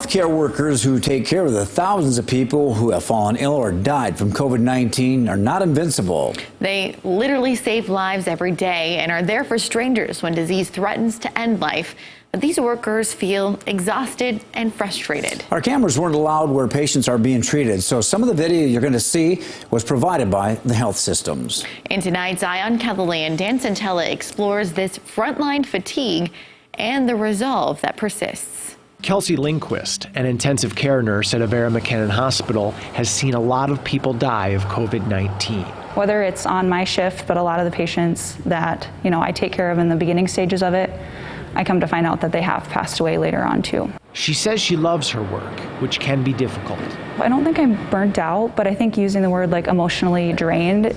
Healthcare workers who take care of the thousands of people who have fallen ill or died from COVID-19 are not invincible. They literally save lives every day and are there for strangers when disease threatens to end life. But these workers feel exhausted and frustrated. Our cameras weren't allowed where patients are being treated, so some of the video you're going to see was provided by the health systems. In tonight's Eye on KELSI, Dan Santella explores this frontline fatigue and the resolve that persists. KELSI LINDQUIST, an intensive care nurse at Avera McKinnon Hospital, has seen a lot of people die of COVID-19. Whether it's on my shift, but a lot of the patients that, I take care of in the beginning stages of it, I come to find out that they have passed away later on too. She says she loves her work, which can be difficult. I don't think I'm burnt out, but I think using the word like emotionally drained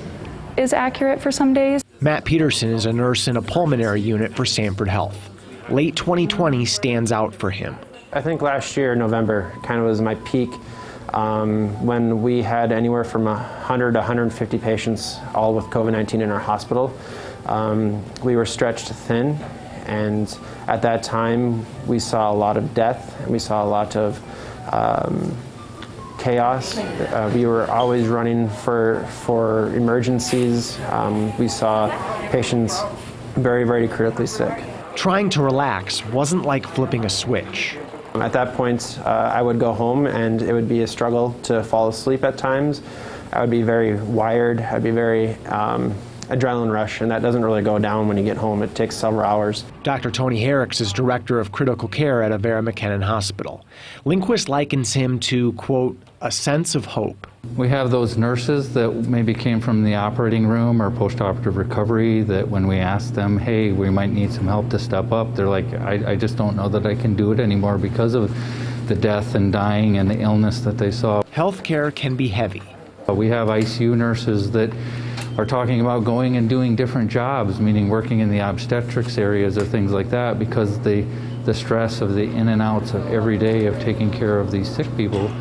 is accurate for some days. Matt Peterson is a nurse in a pulmonary unit for Sanford Health. Late 2020 stands out for him. I think last year, November, kind of was my peak when we had anywhere from 100 to 150 patients, all with COVID-19 in our hospital. We were stretched thin, and at that time, we saw a lot of death, and we saw a lot of chaos. We were always running for emergencies. We saw patients very, very critically sick. Trying to relax wasn't like flipping a switch. At that point, I would go home and it would be a struggle to fall asleep at times. I would be very wired, I'd be very adrenaline rush, and that doesn't really go down when you get home. It takes several hours. Dr. Tony HERICKS is director of critical care at Avera McKinnon Hospital. LINDQUIST likens him to, quote, a sense of hope. We have those nurses that maybe came from the operating room or post-operative recovery that when we ask them, hey, we might need some help to step up, they're like, I just don't know that I can do it anymore because of the death and dying and the illness that they saw. Healthcare can be heavy. We have ICU nurses that are talking about going and doing different jobs, meaning working in the obstetrics areas or things like that, because the stress of the in and outs of every day of taking care of these sick people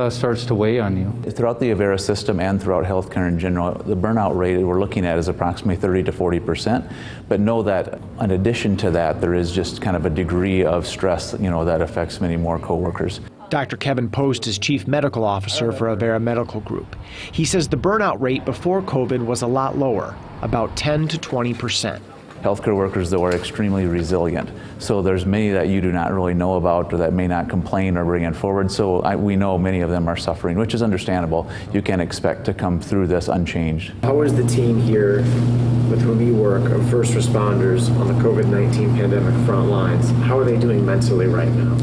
starts to weigh on you. Throughout the Avera system and throughout healthcare in general, the burnout rate we're looking at is approximately 30 to 40%. But know that in addition to that, there is just kind of a degree of stress, that affects many more coworkers. Dr. Kevin Post is Chief Medical Officer for Avera Medical Group. He says the burnout rate before COVID was a lot lower, about 10 to 20%. Healthcare workers, though, are extremely resilient. So there's many that you do not really know about or that may not complain or bring it forward. So we know many of them are suffering, which is understandable. You can't expect to come through this unchanged. How is the team here with whom you work of first responders on the COVID-19 pandemic front lines? How are they doing mentally right now?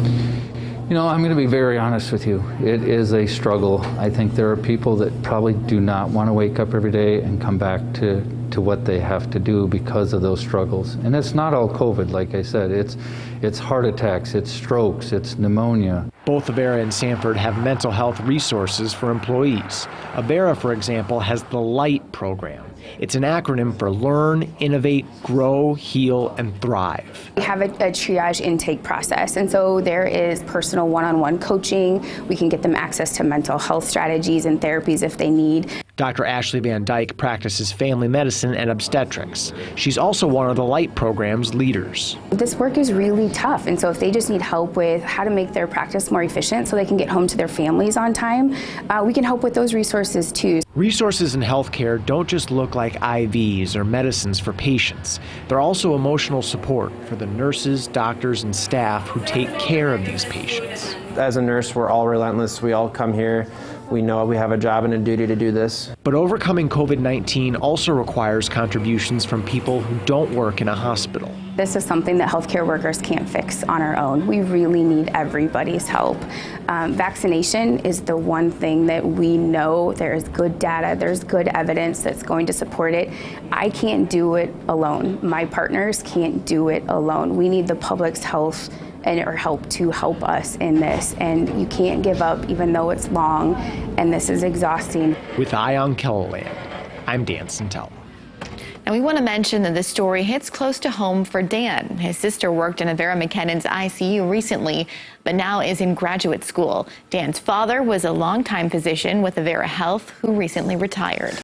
I'm going to be very honest with you. It is a struggle. I think there are people that probably do not want to wake up every day and come back to what they have to do because of those struggles. And it's not all COVID, like I said. It's heart attacks, it's strokes, it's pneumonia. Both Avera and Sanford have mental health resources for employees. Avera, for example, has the LIGHT program. It's an acronym for Learn, Innovate, Grow, Heal, and Thrive. We have a triage intake process, and so there is personal one-on-one coaching. We can get them access to mental health strategies and therapies if they need. Dr. Ashley VANDYKE practices family medicine and obstetrics. She's also one of the LIGHT program's leaders. This work is really tough, and so if they just need help with how to make their practice more efficient so they can get home to their families on time, we can help with those resources too. Resources in healthcare don't just look like IVs or medicines for patients. They're also emotional support for the nurses, doctors, and staff who take care of these patients. As a nurse, we're all relentless. We all come here. We know we have a job and a duty to do this. But overcoming COVID-19 also requires contributions from people who don't work in a hospital. This is something that healthcare workers can't fix on our own. We really need everybody's help. Vaccination is the one thing that we know there is good data, there's good evidence that's going to support it. I can't do it alone. My partners can't do it alone. We need the public's health and or help to help us in this, and you can't give up even though it's long and this is exhausting. With Eye on KELSI, I'm Dan Santella. And we want to mention that this story hits close to home for Dan. His sister worked in Avera McKinnon's ICU recently, but now is in graduate school. Dan's father was a longtime physician with Avera Health who recently retired.